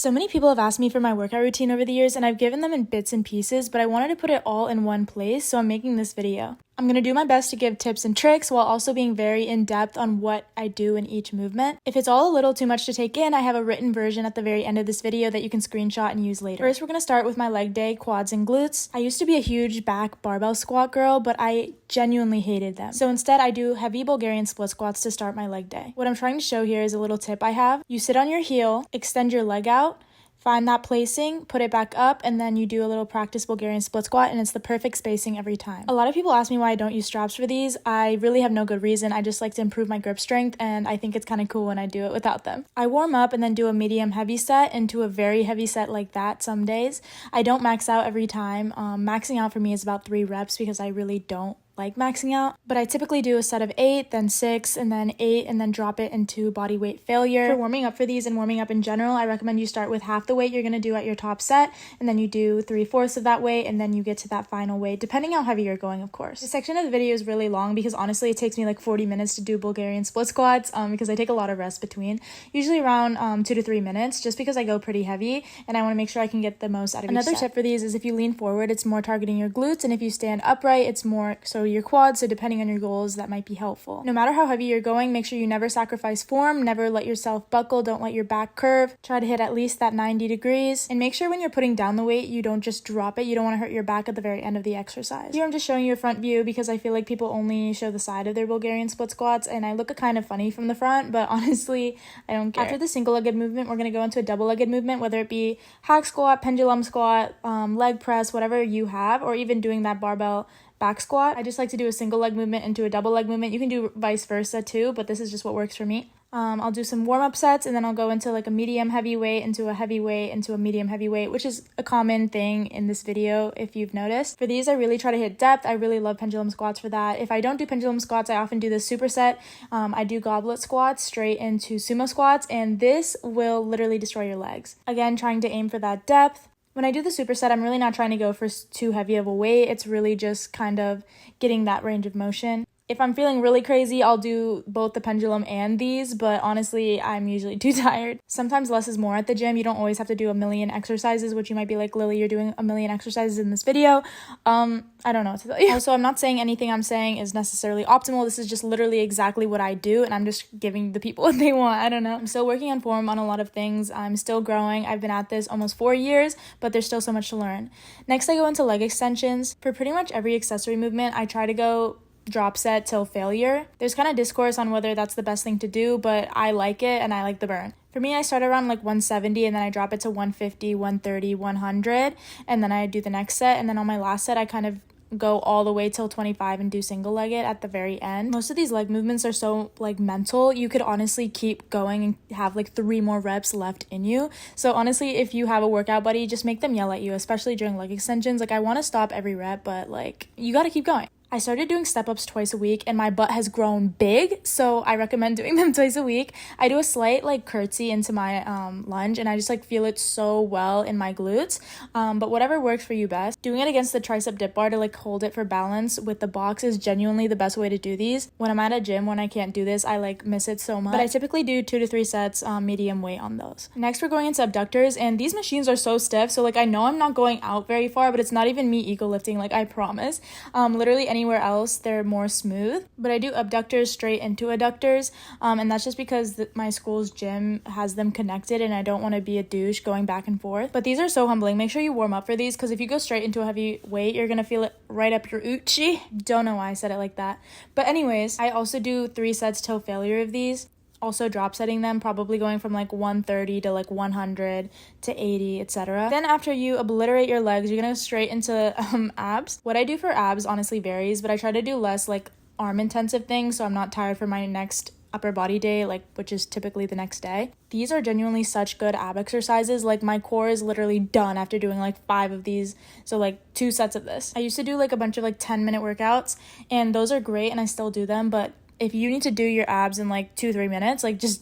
So many people have asked me for my workout routine over the years, and I've given them in bits and pieces, but I wanted to put it all in one place, so I'm making this video. I'm going to do my best to give tips and tricks while also being very in-depth on what I do in each movement. If it's all a little too much to take in, I have a written version at the very end of this video that you can screenshot and use later. First, we're going to start with my leg day, quads and glutes. I used to be a huge back barbell squat girl, but I genuinely hated them. So instead, I do heavy Bulgarian split squats to start my leg day. What I'm trying to show here is a little tip I have. You sit on your heel, extend your leg out, find that placing, put it back up, and then you do a little practice Bulgarian split squat, and it's the perfect spacing every time. A lot of people ask me why I don't use straps for these. I really have no good reason. I just like to improve my grip strength, and I think it's kind of cool when I do it without them. I warm up and then do a medium heavy set into a very heavy set like that some days. I don't max out every time. Maxing out for me is about 3 reps because I really don't like maxing out, but I typically do a set of 8, then 6, and then 8, and then drop it into body weight failure. For warming up for these and warming up in general, I recommend you start with half the weight you're going to do at your top set, and then you do 3/4 of that weight, and then you get to that final weight, depending how heavy you're going, of course. This section of the video is really long because honestly, it takes me like 40 minutes to do Bulgarian split squats because I take a lot of rest between, usually around 2 to 3 minutes, just because I go pretty heavy, and I want to make sure I can get the most out of each set. Another tip for these is if you lean forward, it's more targeting your glutes, and if you stand upright, it's more so your quads, so depending on your goals, that might be helpful. No matter how heavy you're going, make sure you never sacrifice form, never let yourself buckle, don't let your back curve, try to hit at least that 90 degrees, and make sure when you're putting down the weight, you don't just drop it. You don't want to hurt your back at the very end of the exercise. Here I'm just showing you a front view because I feel like people only show the side of their Bulgarian split squats, and I look kind of funny from the front, but honestly, I don't care. After the single-legged movement, we're going to go into a double-legged movement, whether it be hack squat, pendulum squat, leg press, whatever you have, or even doing that barbell back squat. I just like to do a single leg movement into a double leg movement. You can do vice versa too, but this is just what works for me. I'll do some warm-up sets, and then I'll go into like a medium heavyweight, into a heavyweight, into a medium heavyweight, which is a common thing in this video if you've noticed. For these, I really try to hit depth. I really love pendulum squats for that. If I don't do pendulum squats, I often do the superset. I do goblet squats straight into sumo squats, and this will literally destroy your legs. Again, trying to aim for that depth. When I do the superset, I'm really not trying to go for too heavy of a weight. It's really just kind of getting that range of motion. If I'm feeling really crazy, I'll do both the pendulum and these, but honestly, I'm usually too tired. Sometimes less is more at the gym. You don't always have to do a million exercises, which you might be like, Lily, you're doing a million exercises in this video. I don't know what to tell you. Also, I'm not saying anything I'm saying is necessarily optimal. This is just literally exactly what I do, and I'm just giving the people what they want. I don't know. I'm still working on form on a lot of things. I'm still growing. I've been at this almost 4 years, but there's still so much to learn. Next, I go into leg extensions. For pretty much every accessory movement, I try to go drop set till failure. There's kind of discourse on whether that's the best thing to do, but I like it and I like the burn. For me, I start around like 170 and then I drop it to 150, 130, 100, and then I do the next set, and then on my last set I kind of go all the way till 25 and do single legged at the very end. Most of these leg movements are so like mental. You could honestly keep going and have like 3 more reps left in you. So honestly, if you have a workout buddy, just make them yell at you, especially during leg extensions. Like I want to stop every rep, but like you got to keep going. I started doing step-ups twice a week and my butt has grown big, so I recommend doing them twice a week. I do a slight like curtsy into my lunge, and I just like feel it so well in my glutes, but whatever works for you best. Doing it against the tricep dip bar to like hold it for balance with the box is genuinely the best way to do these. When I'm at a gym, when I can't do this, I like miss it so much, but I typically do 2 to 3 sets medium weight on those. Next, we're going into abductors, and these machines are so stiff, so like I know I'm not going out very far, but it's not even me ego lifting, like I promise. Literally anywhere else they're more smooth, but I do abductors straight into adductors, and that's just because my school's gym has them connected and I don't want to be a douche going back and forth. But these are so humbling. Make sure you warm up for these, because if you go straight into a heavy weight, you're gonna feel it right up your uchi. Don't know why I said it like that, but anyways, I also do 3 sets till failure of these. Also drop setting them, probably going from like 130 to like 100 to 80, etc. Then after you obliterate your legs, you're gonna go straight into abs. What I do for abs honestly varies, but I try to do less like arm intensive things so I'm not tired for my next upper body day, like which is typically the next day. These are genuinely such good ab exercises. Like my core is literally done after doing like 5 of these, so like 2 sets of this. I used to do like a bunch of like 10-minute workouts, and those are great and I still do them, but if you need to do your abs in like 2-3 minutes, like just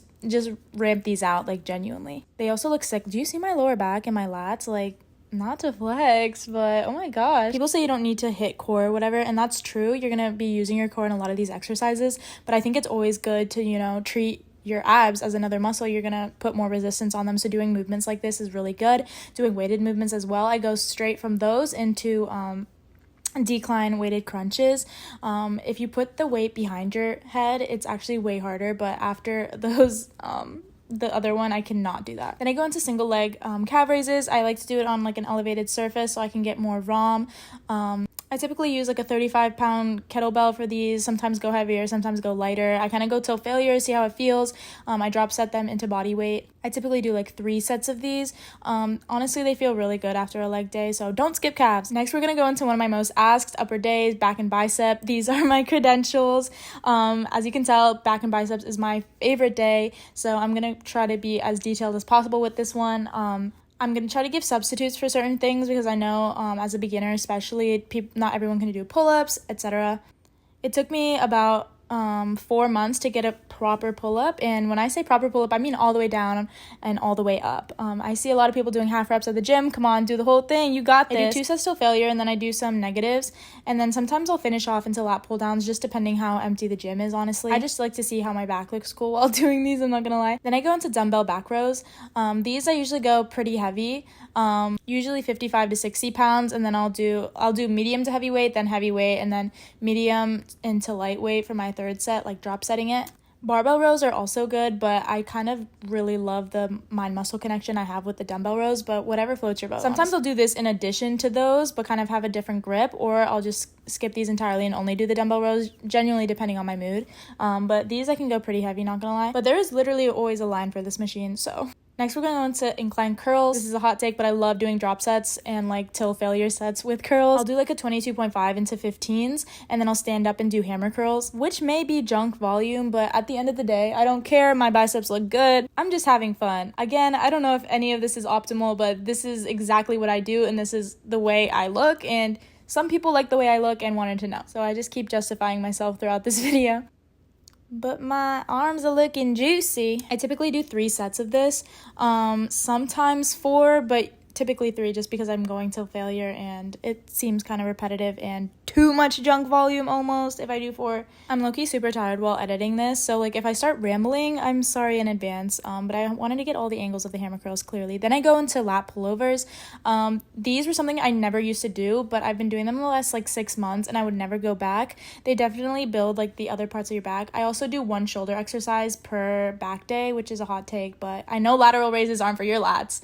ramp these out, like genuinely. They also look sick. Do you see my lower back and my lats? Like, not to flex, but oh my gosh. People say you don't need to hit core or whatever, and that's true. You're gonna be using your core in a lot of these exercises, but I think it's always good to, treat your abs as another muscle, you're gonna put more resistance on them. So doing movements like this is really good. Doing weighted movements as well. I go straight from those into decline weighted crunches. If you put the weight behind your head, it's actually way harder, but after those the other one, I cannot do that. Then I go into single leg calf raises. I like to do it on like an elevated surface so I can get more ROM. I typically use like a 35-pound kettlebell for these, sometimes go heavier, sometimes go lighter. I kind of go till failure, see how it feels. I drop set them into body weight. I typically do like 3 sets of these. Honestly, they feel really good after a leg day, so don't skip calves. Next, we're going to go into one of my most asked upper days, back and bicep. These are my credentials. As you can tell, back and biceps is my favorite day, so I'm going to try to be as detailed as possible with this one. I'm going to try to give substitutes for certain things because I know as a beginner especially, not everyone can do pull-ups, etc. It took me about 4 months to get a proper pull-up, and when I say proper pull-up, I mean all the way down and all the way up. I see a lot of people doing half reps at the gym. Come on, do the whole thing, you got this. I do 2 sets till failure, and then I do some negatives, and then sometimes I'll finish off into lat pull downs, just depending how empty the gym is. Honestly, I just like to see how my back looks cool while doing these, I'm not gonna lie. Then I go into dumbbell back rows. These I usually go pretty heavy, usually 55 to 60 pounds, and then I'll do medium to heavyweight, then heavyweight, and then medium into lightweight for my third set, like drop setting it. Barbell rows are also good, but I kind of really love the mind-muscle connection I have with the dumbbell rows, but whatever floats your boat. Sometimes I'll do this in addition to those, but kind of have a different grip, or I'll just skip these entirely and only do the dumbbell rows, genuinely depending on my mood. But these I can go pretty heavy, not gonna lie. But there is literally always a line for this machine, so... Next, we're going to go into incline curls. This is a hot take, but I love doing drop sets and like till failure sets with curls. I'll do like a 22.5 into 15s, and then I'll stand up and do hammer curls, which may be junk volume, but at the end of the day, I don't care. My biceps look good. I'm just having fun. Again, I don't know if any of this is optimal, but this is exactly what I do, and this is the way I look, and some people like the way I look and wanted to know. So I just keep justifying myself throughout this video. But my arms are looking juicy. I typically do 3 sets of this, sometimes 4, but typically 3 just because I'm going till failure and it seems kind of repetitive and too much junk volume almost if I do 4. I'm low-key super tired while editing this, so like if I start rambling, I'm sorry in advance, but I wanted to get all the angles of the hammer curls clearly. Then I go into lat pullovers. These were something I never used to do, but I've been doing them the last like 6 months and I would never go back. They definitely build like the other parts of your back. I also do 1 shoulder exercise per back day, which is a hot take, but I know lateral raises aren't for your lats.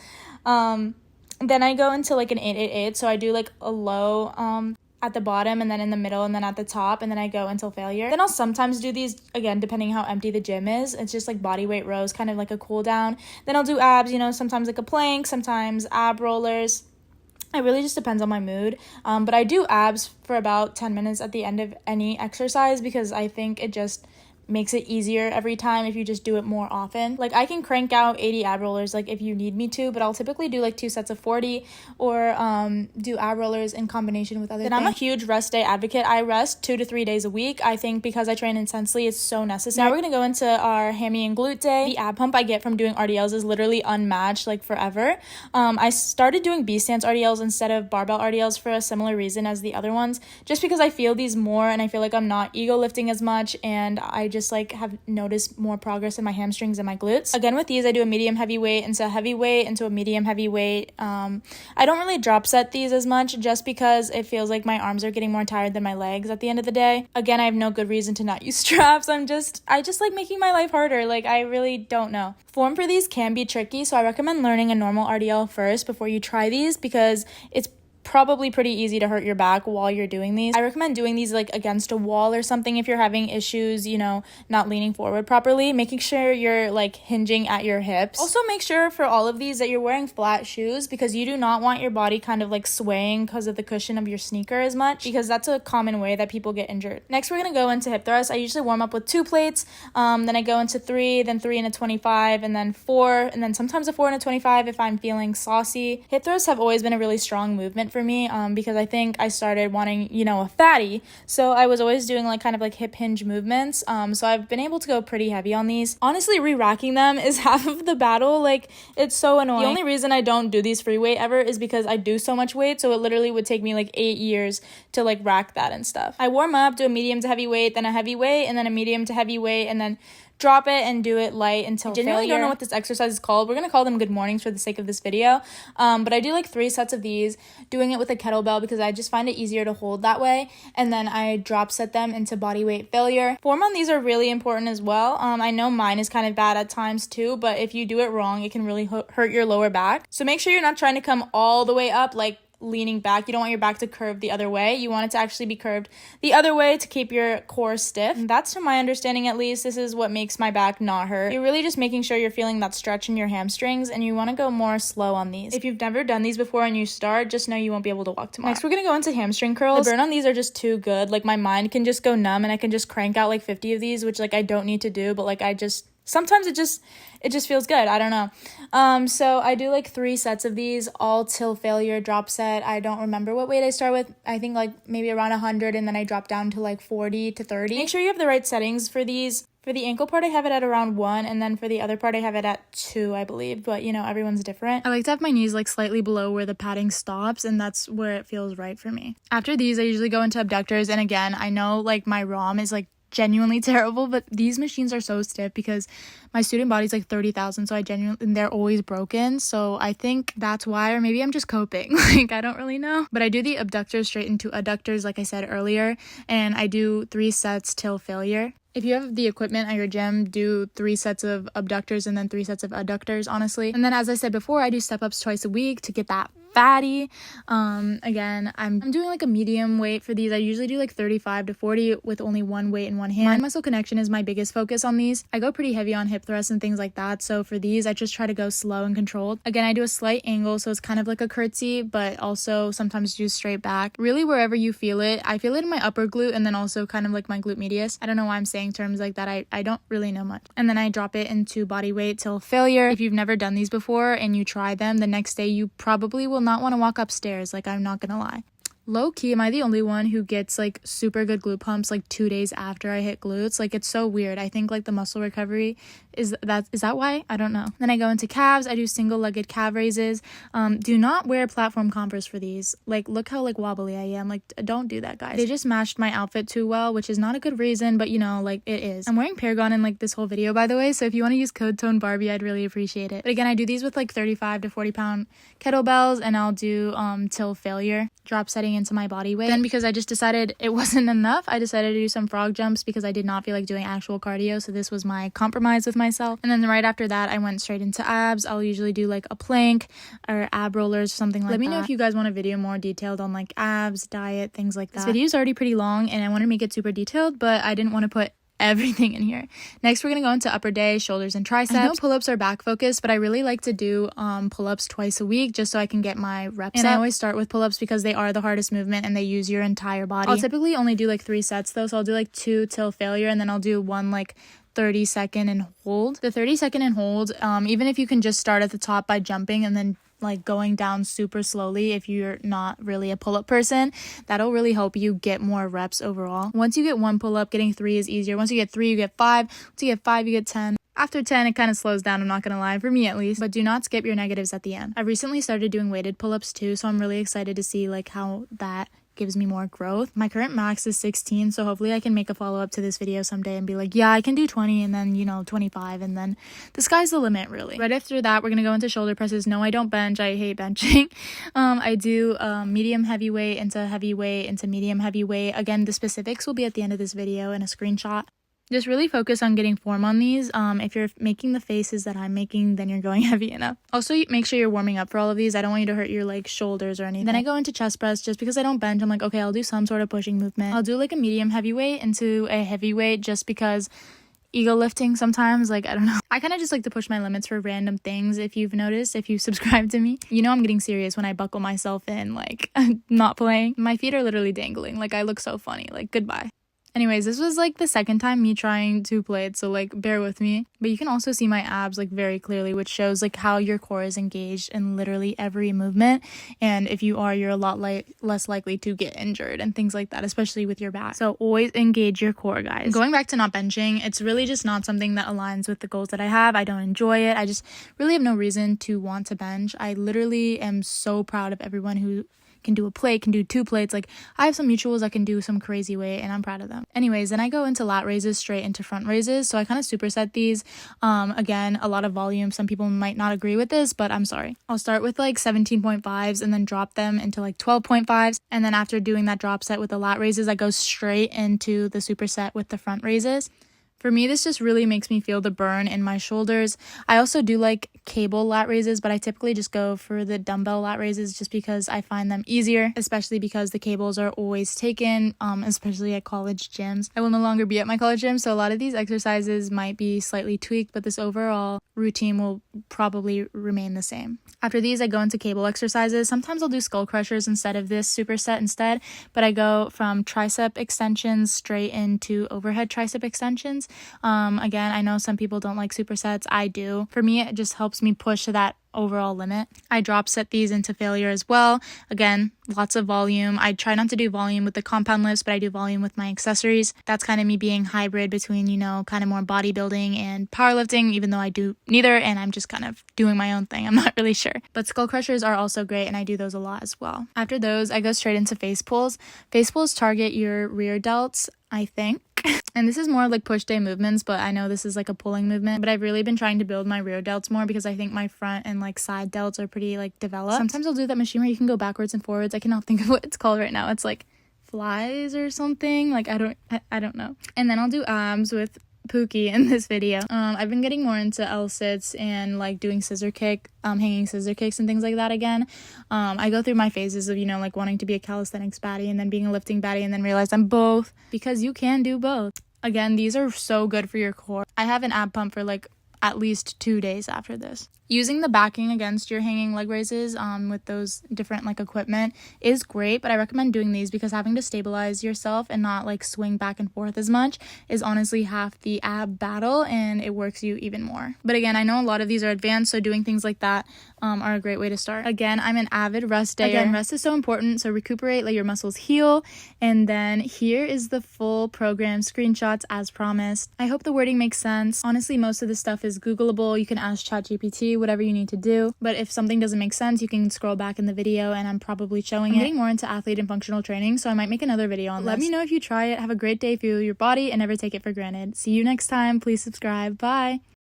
Then I go into like an 888, so I do like a low at the bottom and then in the middle and then at the top, and then I go until failure. Then I'll sometimes do these, again, depending how empty the gym is. It's just like body weight rows, kind of like a cool down. Then I'll do abs, sometimes like a plank, sometimes ab rollers. It really just depends on my mood, but I do abs for about 10 minutes at the end of any exercise because I think it just makes it easier every time if you just do it more often. Like I can crank out 80 ab rollers like if you need me to, but I'll typically do like 2 sets of 40 or do ab rollers in combination with other things. I'm a huge rest day advocate. I rest 2 to 3 days a week. I think because I train intensely, it's so necessary. Now we're gonna go into our hammy and glute day. The ab pump I get from doing RDLs is literally unmatched, like forever. I started doing B-stance RDLs instead of barbell RDLs for a similar reason as the other ones, just because I feel these more and I feel like I'm not ego lifting as much, and I just like have noticed more progress in my hamstrings and my glutes. Again, with these I do a medium heavyweight into a medium heavyweight. I don't really drop set these as much just because it feels like my arms are getting more tired than my legs at the end of the day. Again, I have no good reason to not use straps. I just like making my life harder. Like I really don't know. Form for these can be tricky, so I recommend learning a normal RDL first before you try these because it's probably pretty easy to hurt your back while you're doing these. I recommend doing these like against a wall or something if you're having issues, not leaning forward properly, making sure you're like hinging at your hips. Also make sure for all of these that you're wearing flat shoes because you do not want your body kind of like swaying because of the cushion of your sneaker as much, because that's a common way that people get injured. Next, we're going to go into hip thrust. I usually warm up with 2 plates, then I go into 3, then 3 and a 25, and then 4, and then sometimes a 4 and a 25 if I'm feeling saucy. Hip thrusts have always been a really strong movement for for me because I think I started wanting, you know, a fatty. So I was always doing like kind of like hip hinge movements. So I've been able to go pretty heavy on these. Honestly, re-racking them is half of the battle. Like, it's so annoying. The only reason I don't do these free weight ever is because I do so much weight. So it literally would take me like 8 years to like rack that and stuff. I warm up, do a medium to heavy weight, then a heavy weight, and then a medium to heavy weight, and then drop it and do it light until failure. I genuinely don't know what this exercise is called. We're going to call them good mornings for the sake of this video. But I do like 3 sets of these, doing it with a kettlebell because I just find it easier to hold that way. And then I drop set them into body weight failure. Form on these are really important as well. I know mine is kind of bad at times too, but if you do it wrong, it can really hurt your lower back. So make sure you're not trying to come all the way up, like leaning back. You don't want your back to curve the other way. You want it to actually be curved the other way to keep your core stiff. And that's, to my understanding at least, this is what makes my back not hurt. You're really just making sure you're feeling that stretch in your hamstrings, and you want to go more slow on these. If you've never done these before and you start, just know you won't be able to walk tomorrow. Next, we're going to go into hamstring curls. The burn on these are just too good. Like, my mind can just go numb and I can just crank out like 50 of these, which like I don't need to do, but like sometimes it just feels good. I don't know. So I do like 3 sets of these, all till failure, drop set. I don't remember what weight I start with. I think like maybe around 100, and then I drop down to like 40 to 30. Make sure you have the right settings for these. For the ankle part, I have it at around 1, and then for the other part, I have it at 2, I believe. But, you know, everyone's different. I like to have my knees like slightly below where the padding stops, and that's where it feels right for me. After these, I usually go into abductors, and again, I know like my ROM is like genuinely terrible, but these machines are so stiff because my student body's like 30,000, so and they're always broken. So I think that's why, or maybe I'm just coping. Like, I don't really know. But I do the abductors straight into adductors, like I said earlier, and I do 3 sets till failure. If you have the equipment at your gym, do 3 sets of abductors and then 3 sets of adductors, honestly. And then, as I said before, I do step-ups twice a week to get that fatty. Again, I'm doing like a medium weight for these. I usually do like 35 to 40 with only 1 weight in one hand. Mind muscle connection is my biggest focus on these. I go pretty heavy on hip thrusts and things like that. So for these, I just try to go slow and controlled. Again, I do a slight angle, so it's kind of like a curtsy, but also sometimes do straight back. Really, wherever you feel it. I feel it in my upper glute, and then also kind of like my glute medius. I don't know why I'm saying terms like that. I don't really know much. And then I drop it into body weight till failure. If you've never done these before and you try them, the next day you probably will not want to walk upstairs. Like, I'm not gonna lie. Low key, am I the only one who gets like super good glute pumps like 2 days after I hit glutes? Like, it's so weird. I think like the muscle recovery is that why? I don't know. Then I go into calves. I do single-legged calf raises. Do not wear platform Converse for these. Like, look how like wobbly I am. Like, don't do that, guys. They just matched my outfit too well, which is not a good reason, but you know, like, it is. I'm wearing Paragon in like this whole video, by the way, so if you want to use code TONEBARBIE, I'd really appreciate it. But again, I do these with like 35 to 40 pound kettlebells, and I'll do till failure, drop setting into my body weight. Then, because I just decided it wasn't enough, I decided to do some frog jumps because I did not feel like doing actual cardio, so this was my compromise with myself. And then right after that, I went straight into abs. I'll usually do like a plank or ab rollers or something like that. Let me know if you guys want a video more detailed on like abs, diet, things like that. This video is already pretty long, and I want to make it super detailed, but I didn't want to put everything in here. Next, we're gonna go into upper day, shoulders and triceps. I know pull-ups are back focused, but I really like to do pull-ups twice a week just so I can get my reps up. I always start with pull-ups because they are the hardest movement and they use your entire body. I'll typically only do like 3 sets though, so I'll do like 2 till failure, and then I'll do 1 like 30-second and hold. The 30-second and hold, even if you can just start at the top by jumping and then like going down super slowly, if you're not really a pull-up person, that'll really help you get more reps overall. Once you get 1 pull-up, getting 3 is easier. Once you get 3, you get 5. Once you get 5, you get 10. After 10, it kind of slows down, I'm not gonna lie, for me at least. But do not skip your negatives at the end. I've recently started doing weighted pull-ups too, so I'm really excited to see like how that gives me more growth. My current max is 16, so hopefully I can make a follow-up to this video someday and be like, yeah, I can do 20, and then, you know, 25, and then the sky's the limit, really. Right after that, we're gonna go into shoulder presses. No, I don't bench. I hate benching. I do medium heavyweight into medium heavyweight. Again, the specifics will be at the end of this video in a screenshot. Just really focus on getting form on these. If you're making the faces that I'm making, then you're going heavy enough. Also, make sure you're warming up for all of these. I don't want you to hurt your like shoulders or anything. Then I go into chest press just because I don't bench. I'm like, okay, I'll do some sort of pushing movement. I'll do like a medium heavyweight into a heavyweight just because ego lifting sometimes, like, I don't know. I kind of just like to push my limits for random things. If you've noticed, if you subscribe to me, you know I'm getting serious when I buckle myself in, like, not playing. My feet are literally dangling. Like, I look so funny. Like, goodbye. Anyways, this was like the second time me trying 2 plates, so like bear with me. But you can also see my abs like very clearly, which shows like how your core is engaged in literally every movement. And if you are, you're a lot less likely to get injured and things like that, especially with your back. So always engage your core, guys. Going back to not benching, it's really just not something that aligns with the goals that I have. I don't enjoy it. I just really have no reason to want to bench. I literally am so proud of everyone who can do a plate, can do 2 plates. Like, I have some mutuals that can do some crazy weight, and I'm proud of them. Anyways, then I go into lat raises straight into front raises. So I kind of superset these. Again, a lot of volume. Some people might not agree with this, but I'm sorry. I'll start with like 17.5s and then drop them into like 12.5s. And then after doing that drop set with the lat raises, I go straight into the superset with the front raises. For me, this just really makes me feel the burn in my shoulders. I also do like cable lat raises, but I typically just go for the dumbbell lat raises just because I find them easier, especially because the cables are always taken, especially at college gyms. I will no longer be at my college gym, so a lot of these exercises might be slightly tweaked, but this overall routine will probably remain the same. After these, I go into cable exercises. Sometimes I'll do skull crushers instead of this superset instead, but I go from tricep extensions straight into overhead tricep extensions. Again, I know some people don't like supersets. I do. For me, it just helps me push to that overall limit. I drop set these into failure as well. Again, lots of volume. I try not to do volume with the compound lifts, but I do volume with my accessories. That's kind of me being hybrid between, kind of more bodybuilding and powerlifting, even though I do neither, and I'm just kind of doing my own thing. I'm not really sure. But skull crushers are also great, and I do those a lot as well. After those, I go straight into face pulls. Face pulls target your rear delts, I think. And this is more like push day movements, but I know this is like a pulling movement, but I've really been trying to build my rear delts more because I think my front and like side delts are pretty like developed. Sometimes I'll do that machine where you can go backwards and forwards. I cannot think of what it's called right now. It's like flies or something. Like I don't know. And then I'll do abs with Pookie in this video. I've been getting more into L-sits and like doing scissor kick, hanging scissor kicks and things like that again. I go through my phases of, like wanting to be a calisthenics baddie and then being a lifting baddie and then realize I'm both, because you can do both. Again, these are so good for your core. I have an ab pump for like at least 2 days after this. Using the backing against your hanging leg raises with those different like equipment is great, but I recommend doing these because having to stabilize yourself and not like swing back and forth as much is honestly half the ab battle, and it works you even more. But again, I know a lot of these are advanced, so doing things like that are a great way to start. Again, I'm an avid rest dayer. Again, rest is so important, so recuperate, let your muscles heal. And then here is the full program screenshots as promised. I hope the wording makes sense. Honestly, most of this stuff is Googleable. You can ask ChatGPT, whatever you need to do. But if something doesn't make sense, you can scroll back in the video and I'm probably showing it. I'm getting more into athlete and functional training, so I might make another video on this. Let me know if you try it. Have a great day, feel your body, and never take it for granted. See you next time. Please subscribe. Bye.